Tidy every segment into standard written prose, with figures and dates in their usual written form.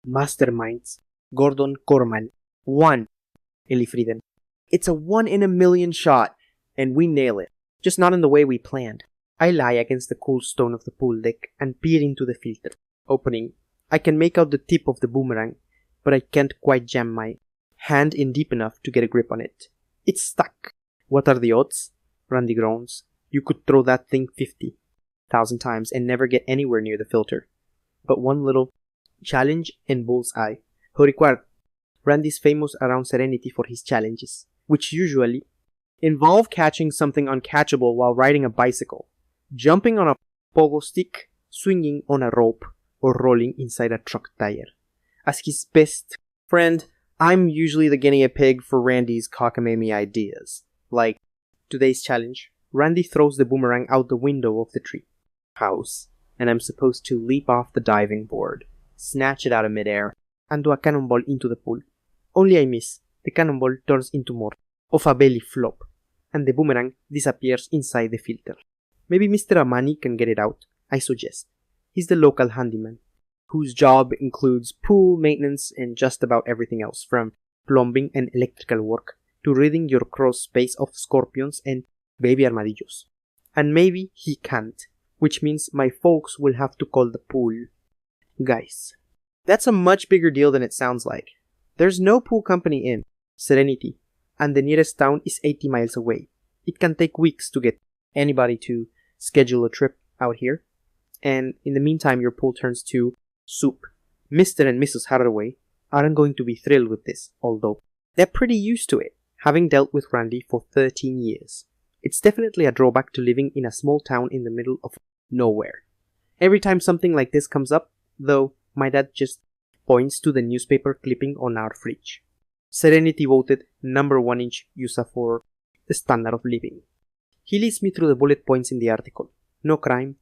Masterminds. Gordon Corman. 1. Elifriden. It's a 1 in a million shot, and we nail it. Just not in the way we planned. I lie against the cool stone of the pool deck and peer into the filter. Opening. I can make out the tip of the boomerang, but I can't quite jam my hand in deep enough to get a grip on it. It's stuck. What are the odds? Randy groans. You could throw that thing 50,000 times and never get anywhere near the filter. But one little challenge and bullseye. Who required? Randy's famous around Serenity for his challenges, which usually involve catching something uncatchable while riding a bicycle, jumping on a pogo stick, swinging on a rope, or rolling inside a truck tire. As his best friend, I'm usually the guinea pig for Randy's cockamamie ideas. Like today's challenge, Randy throws the boomerang out the window of the tree house, and I'm supposed to leap off the diving board, snatch it out of midair, and do a cannonball into the pool. Only I miss. The cannonball turns into more of a belly flop, and the boomerang disappears inside the filter. Maybe Mr. Amani can get it out, I suggest. He's the local handyman, whose job includes pool maintenance and just about everything else, from plumbing and electrical work to ridding your crawl space of scorpions and baby armadillos. And maybe he can't, which means my folks will have to call the pool guys. That's a much bigger deal than it sounds like. There's no pool company in Serenity, and the nearest town is 80 miles away. It can take weeks to get anybody to schedule a trip out here, and in the meantime your pool turns to soup. Mr. and Mrs. Hathaway aren't going to be thrilled with this, although they're pretty used to it, having dealt with Randy for 13 years. It's definitely a drawback to living in a small town in the middle of nowhere. Every time something like this comes up, though, my dad just points to the newspaper clipping on our fridge. Serenity voted number 1 in USA for the standard of living. He leads me through the bullet points in the article. No crime,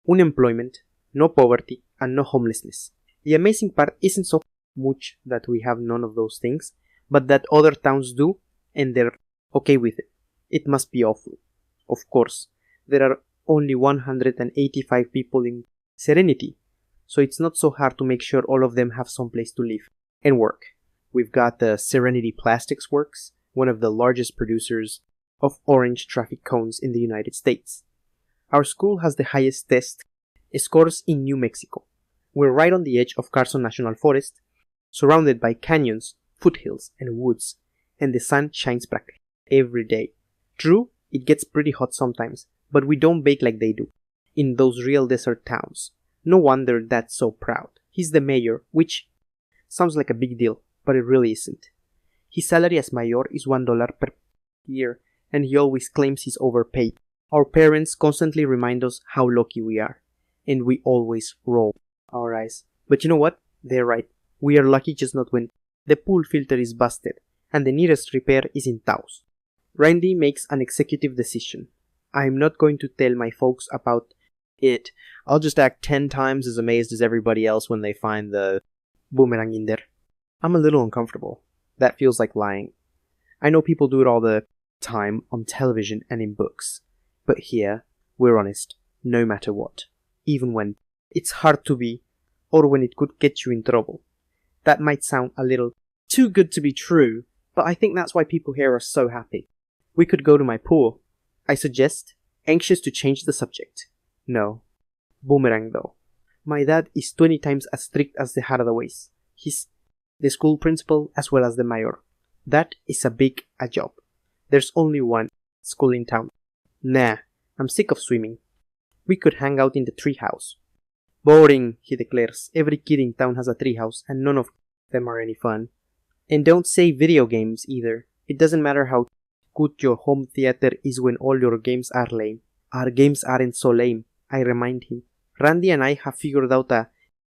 unemployment, no poverty, and no homelessness. The amazing part isn't so much that we have none of those things, but that other towns do, and they're okay with it. It must be awful. Of course, there are only 185 people in Serenity, so it's not so hard to make sure all of them have some place to live and work. We've got the Serenity Plastics Works, one of the largest producers of orange traffic cones in the United States. Our school has the highest test scores in New Mexico. We're right on the edge of Carson National Forest, surrounded by canyons, foothills, and woods, and the sun shines brightly every day. True, it gets pretty hot sometimes, but we don't bake like they do in those real desert towns. No wonder Dad's so proud. He's the mayor, which sounds like a big deal, but it really isn't. His salary as mayor is $1 per year, and he always claims he's overpaid. Our parents constantly remind us how lucky we are, and we always roll our eyes. But you know what? They're right. We are lucky just not when the pool filter is busted, and the nearest repair is in Taos. Randy makes an executive decision. I'm not going to tell my folks about it. I'll just act 10 times as amazed as everybody else when they find the boomerang in there. I'm a little uncomfortable. That feels like lying. I know people do it all the time on television and in books. But here, we're honest, no matter what. Even when it's hard to be, or when it could get you in trouble. That might sound a little too good to be true, but I think that's why people here are so happy. We could go to my pool, I suggest, anxious to change the subject. No. Boomerang though. My dad is 20 times as strict as the Hathaways. He's the school principal as well as the mayor. That is a big job. There's only one school in town. Nah, I'm sick of swimming. We could hang out in the treehouse. Boring, he declares. Every kid in town has a treehouse, and none of them are any fun. And don't say video games either. It doesn't matter how good your home theater is when all your games are lame. Our games aren't so lame, I remind him. Randy and I have figured out a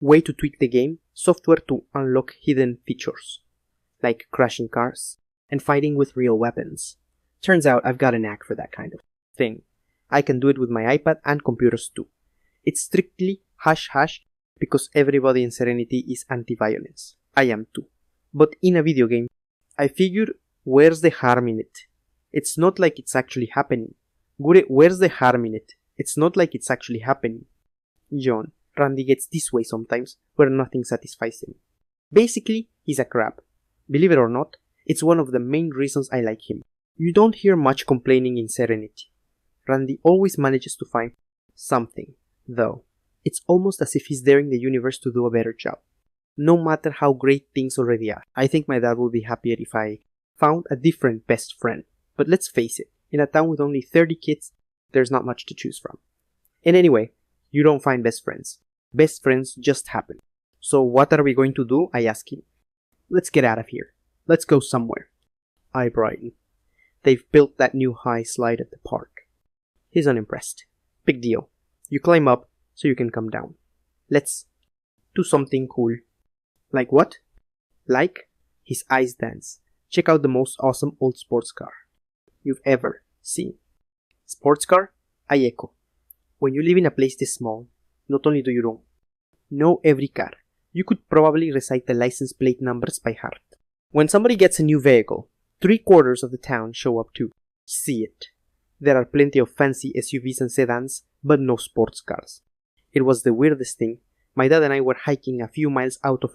way to tweak the game, software to unlock hidden features, like crashing cars and fighting with real weapons. Turns out I've got a knack for that kind of thing. I can do it with my iPad and computers too. It's strictly hush-hush because everybody in Serenity is anti-violence. I am too. But in a video game, I figure, where's the harm in it? It's not like it's actually happening. Gure, where's the harm in it? It's not like it's actually happening. John, Randy gets this way sometimes, where nothing satisfies him. Basically, he's a crab. Believe it or not, it's one of the main reasons I like him. You don't hear much complaining in Serenity. Randy always manages to find something, though. It's almost as if he's daring the universe to do a better job. No matter how great things already are. I think my dad would be happier if I found a different best friend. But let's face it, in a town with only 30 kids, there's not much to choose from. And anyway, you don't find best friends. Best friends just happen. So what are we going to do? I ask him. Let's get out of here. Let's go somewhere. I brighten. They've built that new high slide at the park. He's unimpressed. Big deal. You climb up so you can come down. Let's do something cool. Like what? Like? His eyes dance. Check out the most awesome old sports car you've ever seen. Sports car? I echo. When you live in a place this small, not only do you know every car, you could probably recite the license plate numbers by heart. When somebody gets a new vehicle, 3/4 of the town show up to see it. There are plenty of fancy SUVs and sedans, but no sports cars. It was the weirdest thing. My dad and I were hiking a few miles out of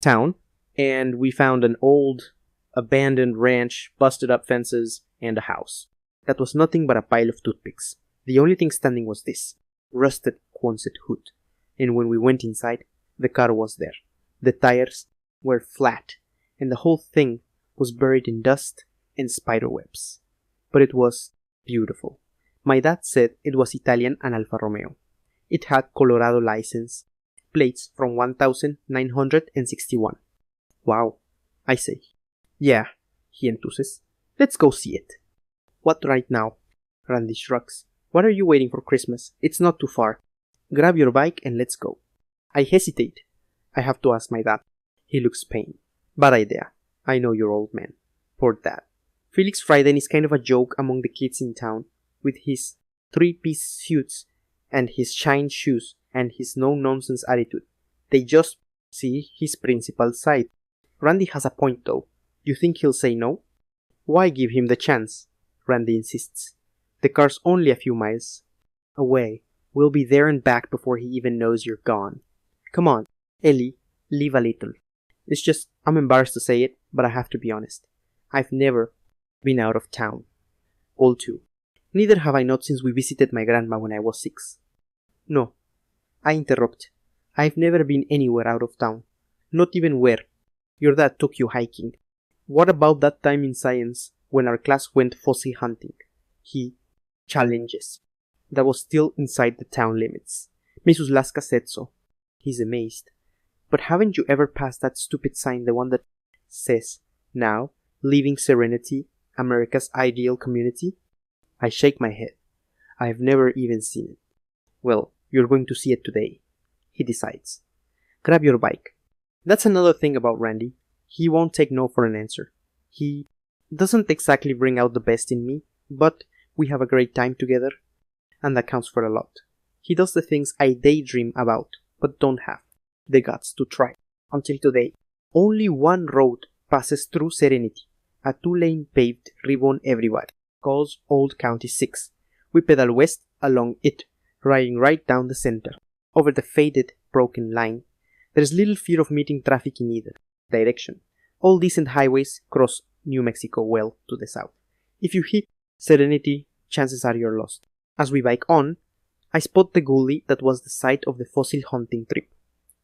town, and we found an old, abandoned ranch, busted up fences, and a house. That was nothing but a pile of toothpicks. The only thing standing was this rusted Quonset hood. And when we went inside, the car was there. The tires were flat, and the whole thing was buried in dust and spiderwebs. But it was beautiful. My dad said it was Italian and Alfa Romeo. It had Colorado license plates from 1961. Wow, I say. Yeah, he enthuses. Let's go see it. What right now? Randy shrugs. What are you waiting for Christmas? It's not too far. Grab your bike and let's go. I hesitate. I have to ask my dad. He looks pained. Bad idea. I know your old man. Poor dad. Felix Frieden is kind of a joke among the kids in town, with his 3-piece suits and his shine shoes and his no-nonsense attitude. They just see his principal side. Randy has a point though. You think he'll say no? Why give him the chance? Randy insists. The car's only a few miles away. We'll be there and back before he even knows you're gone. Come on, Ellie, leave a little. It's just, I'm embarrassed to say it, but I have to be honest. I've never been out of town. All two. Neither have I not since we visited my grandma when I was 6. No, I interrupt. I've never been anywhere out of town. Not even where. Your dad took you hiking. What about that time in science when our class went fossil hunting? He challenges. That was still inside the town limits. Mrs. Laska said so. He's amazed. But haven't you ever passed that stupid sign, the one that says, now, leaving Serenity, America's ideal community? I shake my head. I've never even seen it. Well, you're going to see it today. He decides. Grab your bike. That's another thing about Randy. He won't take no for an answer. He doesn't exactly bring out the best in me, but we have a great time together, and that counts for a lot. He does the things I daydream about, but don't have the guts to try. Until today, only one road passes through Serenity, a 2-lane paved ribbon everywhere, called Old County 6. We pedal west along it, riding right down the center. Over the faded, broken line, there is little fear of meeting traffic in either direction. All decent highways cross New Mexico well to the south. If you hit Serenity, chances are you're lost. As we bike on, I spot the gully that was the site of the fossil hunting trip.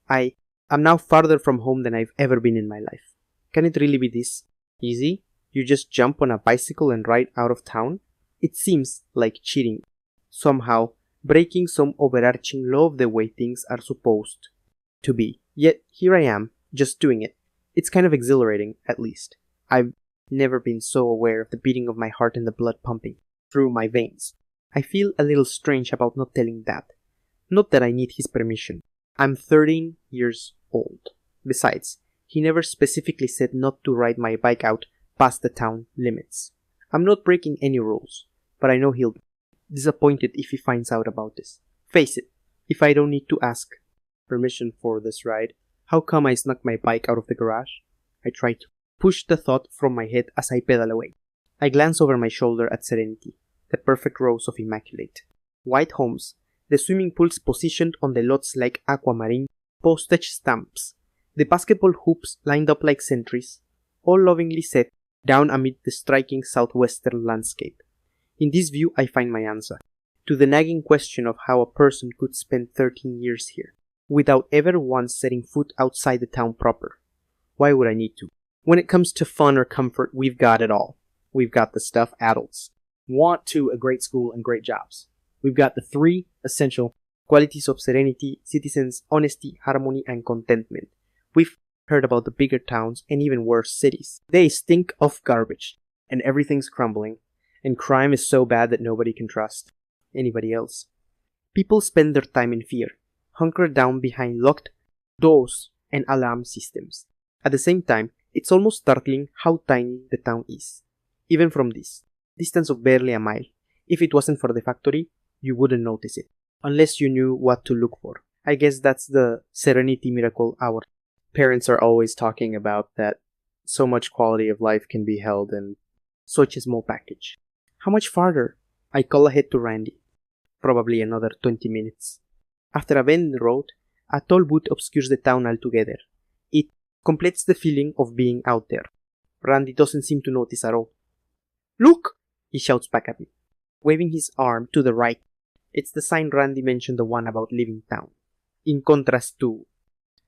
I am now farther from home than I've ever been in my life. Can it really be this easy? You just jump on a bicycle and ride out of town? It seems like cheating. Somehow, breaking some overarching law of the way things are supposed to be. Yet, here I am, just doing it. It's kind of exhilarating, at least. I've never been so aware of the beating of my heart and the blood pumping through my veins. I feel a little strange about not telling Dad. Not that I need his permission. I'm 13 years old. Besides, he never specifically said not to ride my bike out past the town limits. I'm not breaking any rules, but I know he'll be disappointed if he finds out about this. Face it, if I don't need to ask permission for this ride, how come I snuck my bike out of the garage? I try to push the thought from my head as I pedal away. I glance over my shoulder at Serenity, the perfect rows of immaculate white homes The swimming pools positioned on the lots like aquamarine postage stamps. The basketball hoops lined up like sentries, all lovingly set down amid the striking southwestern landscape. In this view I find my answer to the nagging question of how a person could spend 13 years here, without ever once setting foot outside the town proper. Why would I need to? When it comes to fun or comfort, we've got it all. We've got the stuff adults want to: a great school and great jobs. We've got the 3 essential qualities of serenity, citizens, honesty, harmony, and contentment. We've heard about the bigger towns and even worse cities. They stink of garbage, and everything's crumbling, and crime is so bad that nobody can trust anybody else. People spend their time in fear, hunkered down behind locked doors and alarm systems. At the same time, it's almost startling how tiny the town is. Even from this distance of barely a mile, if it wasn't for the factory, you wouldn't notice it, unless you knew what to look for. I guess that's the serenity miracle our parents are always talking about, that so much quality of life can be held in such a small package. How much farther? I call ahead to Randy. Probably another 20 minutes. After a bend in the road, a tall wood obscures the town altogether. It completes the feeling of being out there. Randy doesn't seem to notice at all. "Look!" he shouts back at me, waving his arm to the right. It's the sign Randy mentioned, the one about leaving town. In contrast to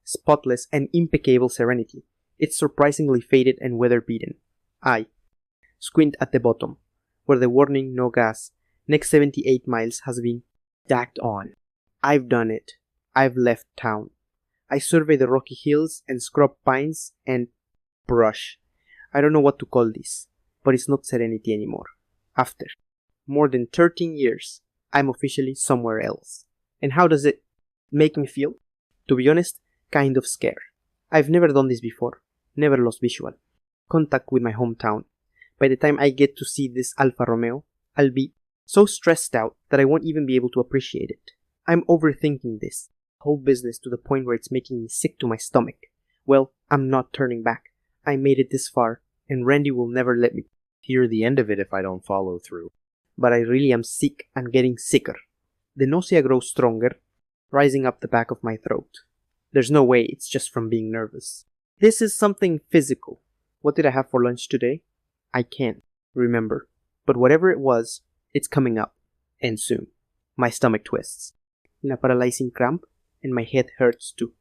spotless and impeccable serenity, it's surprisingly faded and weather-beaten. I squint at the bottom, where the warning "no gas, next 78 miles" has been tacked on. I've done it. I've left town. I survey the rocky hills and scrub pines and brush. I don't know what to call this, but it's not serenity anymore. After more than 13 years, I'm officially somewhere else. And how does it make me feel? To be honest, kind of scared. I've never done this before. Never lost visual contact with my hometown. By the time I get to see this Alfa Romeo, I'll be so stressed out that I won't even be able to appreciate it. I'm overthinking this whole business to the point where it's making me sick to my stomach. Well, I'm not turning back. I made it this far, and Randy will never let me hear the end of it if I don't follow through. But I really am sick and getting sicker. The nausea grows stronger, rising up the back of my throat. There's no way it's just from being nervous. This is something physical. What did I have for lunch today? I can't remember. But whatever it was, it's coming up. And soon. My stomach twists in a paralyzing cramp, and my head hurts too.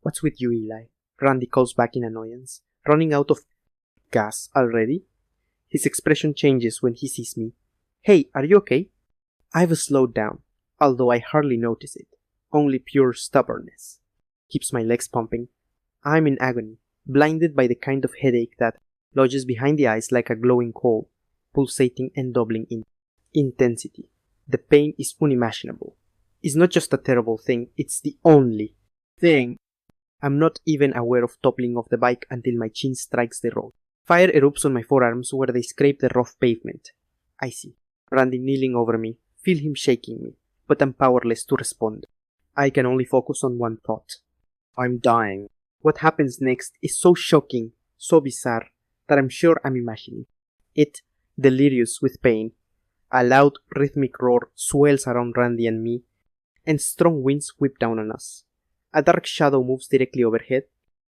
"What's with you, Eli?" Randy calls back in annoyance. "Running out of gas already?" His expression changes when he sees me. "Hey, are you okay?" I've slowed down, although I hardly notice it. Only pure stubbornness keeps my legs pumping. I'm in agony, blinded by the kind of headache that lodges behind the eyes like a glowing coal, pulsating and doubling in intensity. The pain is unimaginable. It's not just a terrible thing, it's the only thing. I'm not even aware of toppling off the bike until my chin strikes the road. Fire erupts on my forearms where they scrape the rough pavement. I see Randy kneeling over me, feel him shaking me, but I'm powerless to respond. I can only focus on one thought. I'm dying. What happens next is so shocking, so bizarre, that I'm sure I'm imagining it, delirious with pain. A loud, rhythmic roar swells around Randy and me, and strong winds whip down on us. A dark shadow moves directly overhead,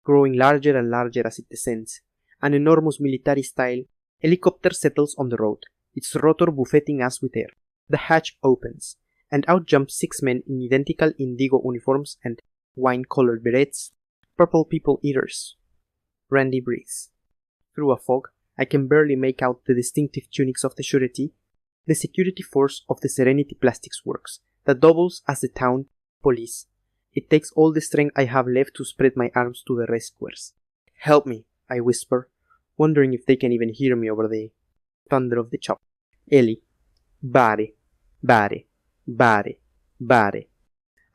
growing larger and larger as it descends. An enormous military-style helicopter settles on the road, its rotor buffeting us with air. The hatch opens, and out jump 6 men in identical indigo uniforms and wine-colored berets, purple people-eaters. Randy breathes. Through a fog, I can barely make out the distinctive tunics of the surety, the security force of the Serenity Plastics Works, that doubles as the town police. It takes all the strength I have left to spread my arms to the rescuers. "Help me," I whisper, wondering if they can even hear me over the thunder of the chop. "Ellie, body, body, body, body."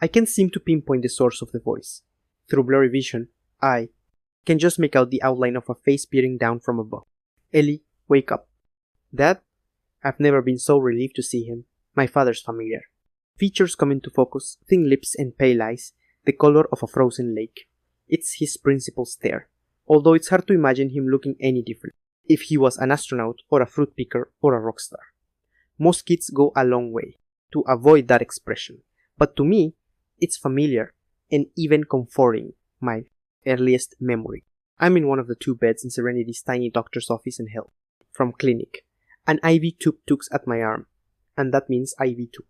I can't seem to pinpoint the source of the voice. Through blurry vision, I can just make out the outline of a face peering down from above. "Ellie, wake up." "Dad?" I've never been so relieved to see him. My father's familiar. Features come into focus, thin lips and pale eyes, the color of a frozen lake. It's his principal stare, although it's hard to imagine him looking any different if he was an astronaut or a fruit picker or a rock star. Most kids go a long way to avoid that expression, But to me, it's familiar and even comforting, my earliest memory. I'm in one of the two beds in Serenity's tiny doctor's office in hell. From clinic. An IV tube tugs at my arm, and that means IV tube.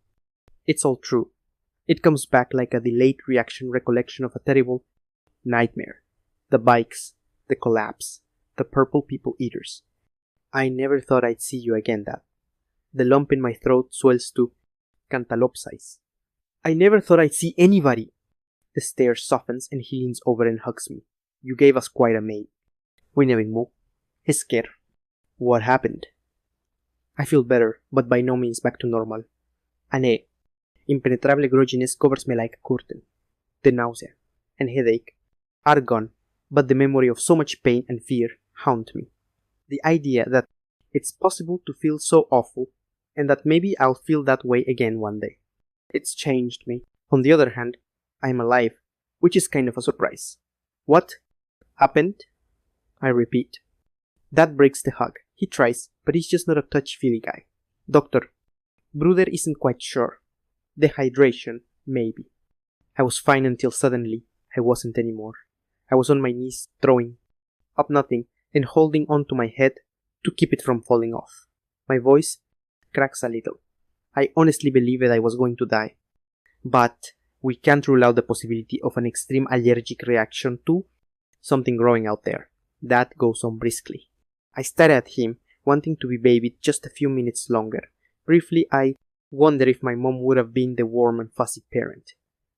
It's all true. It comes back like a delayed reaction recollection of a terrible nightmare. The bikes, the collapse, the purple people eaters. I never thought I'd see you again, Dad. The lump in my throat swells to cantaloupe size. I never thought I'd see anybody. The stare softens and he leans over and hugs me. You gave us quite a maid. Winewing mo. He's scared. What happened? I feel better, but by no means back to normal. Ane, impenetrable grogginess covers me like a curtain. The nausea and headache are gone, but the memory of so much pain and fear haunt me. The idea that it's possible to feel so awful, and that maybe I'll feel that way again one day. It's changed me. On the other hand, I'm alive, which is kind of a surprise. What happened? I repeat. That breaks the hug. He tries, but he's just not a touchy-feely guy. Doctor, Bruder isn't quite sure. Dehydration, maybe. I was fine until suddenly I wasn't anymore. I was on my knees, throwing up nothing and holding on to my head to keep it from falling off. My voice cracks a little. I honestly believed I was going to die. But we can't rule out the possibility of an extreme allergic reaction to something growing out there. That goes on briskly. I stared at him, wanting to be babied just a few minutes longer. Briefly, I wonder if my mom would have been the warm and fuzzy parent.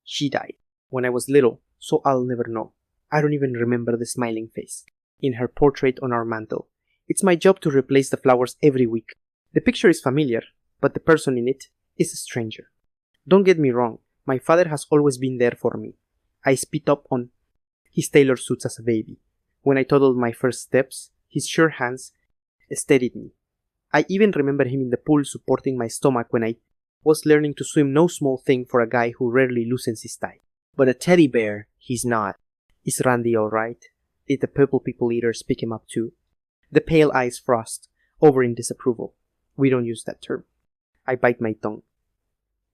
She died when I was little, so I'll never know. I don't even remember the smiling face in her portrait on our mantel. It's my job to replace the flowers every week. The picture is familiar, but the person in it is a stranger. Don't get me wrong, my father has always been there for me. I spit up on his tailor suits as a baby. When I toddled my first steps, his sure hands steadied me. I even remember him in the pool supporting my stomach when I was learning to swim, no small thing for a guy who rarely loosens his tie. But a teddy bear, he's not. Is Randy alright? Did the purple people eaters pick him up too? The pale eyes frost over in disapproval. We don't use that term. I bite my tongue.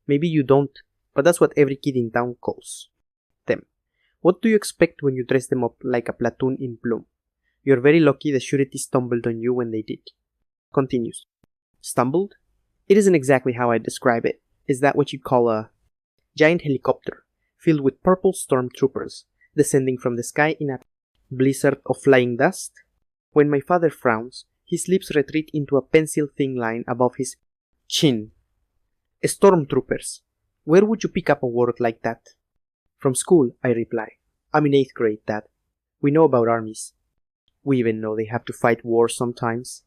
Maybe you don't, but that's what every kid in town calls them. What do you expect when you dress them up like a platoon in bloom? You're very lucky the surety stumbled on you when they did. Continues. Stumbled? It isn't exactly how I describe it. Is that what you'd call a giant helicopter filled with purple stormtroopers descending from the sky in a blizzard of flying dust? When my father frowns, his lips retreat into a pencil-thin line above his chin. Stormtroopers. Where would you pick up a word like that? From school, I reply. I'm in 8th grade, Dad. We know about armies. We even know they have to fight wars sometimes.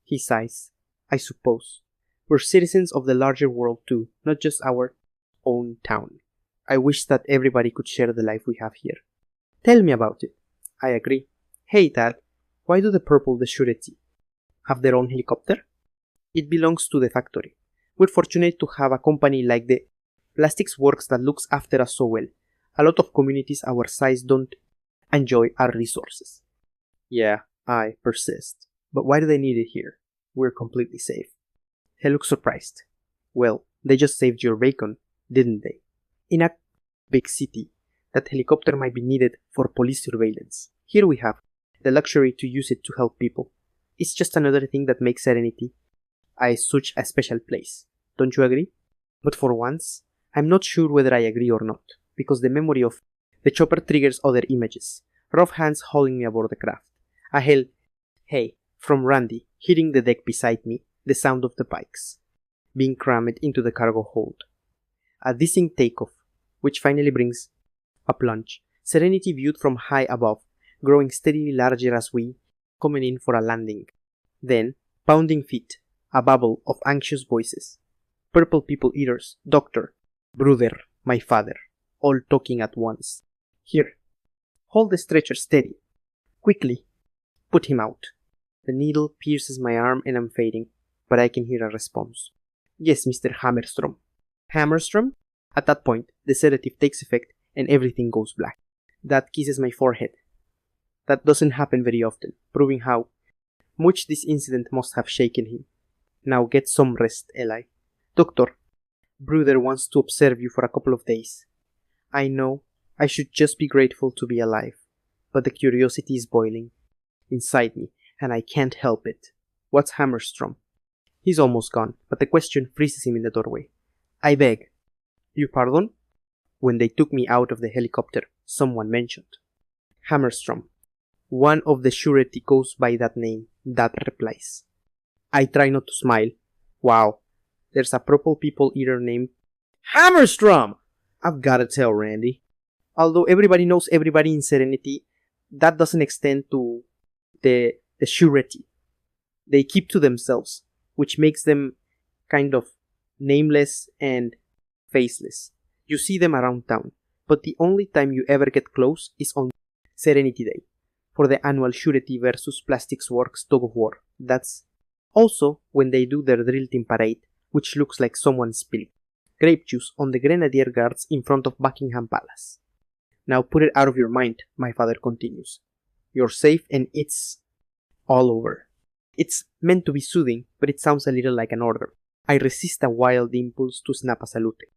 He sighs. I suppose. We're citizens of the larger world too, not just our own town. I wish that everybody could share the life we have here. Tell me about it. I agree. Hey, Dad, why do the purple, the surety, have their own helicopter? It belongs to the factory. We're fortunate to have a company like the Plastics Works that looks after us so well. A lot of communities our size don't enjoy our resources. Yeah, I persist. But why do they need it here? We're completely safe. He looks surprised. Well, they just saved your bacon, didn't they? In a big city, that helicopter might be needed for police surveillance. Here we have the luxury to use it to help people. It's just another thing that makes Serenity such a special place. Don't you agree? But for once, I'm not sure whether I agree or not, because the memory of the chopper triggers other images. Rough hands hauling me aboard the craft. A hey from Randy hitting the deck beside me, the sound of the bikes being crammed into the cargo hold. A dizzying takeoff, which finally brings a plunge. Serenity viewed from high above, growing steadily larger as we coming in for a landing. Then, pounding feet, a babble of anxious voices. Purple people eaters, doctor, Bruder, my father, all talking at once. Here, hold the stretcher steady. Quickly, put him out. The needle pierces my arm and I'm fading, but I can hear a response. Yes, Mr. Hammerstrom. Hammerstrom? At that point, the sedative takes effect and everything goes black. Dad kisses my forehead. That doesn't happen very often, proving how much this incident must have shaken him. Now get some rest, Eli. Doctor, Bruder wants to observe you for a couple of days. I know I should just be grateful to be alive, but the curiosity is boiling inside me, and I can't help it. What's Hammerstrom? He's almost gone, but the question freezes him in the doorway. I beg. You pardon? When they took me out of the helicopter, someone mentioned. Hammerstrom. One of the surety goes by that name, Dad replies. I try not to smile. Wow, there's a purple people eater named Hammerstrom! I've gotta tell Randy. Although everybody knows everybody in Serenity, that doesn't extend to the surety. They keep to themselves, which makes them kind of nameless and faceless. You see them around town, but the only time you ever get close is on Serenity Day, for the annual Surety versus Plastics Works tug of war. That's also when they do their drill team parade, which looks like someone spilled grape juice on the Grenadier Guards in front of Buckingham Palace. Now put it out of your mind, my father continues. You're safe and it's all over. It's meant to be soothing, but it sounds a little like an order. I resist a wild impulse to snap a salute.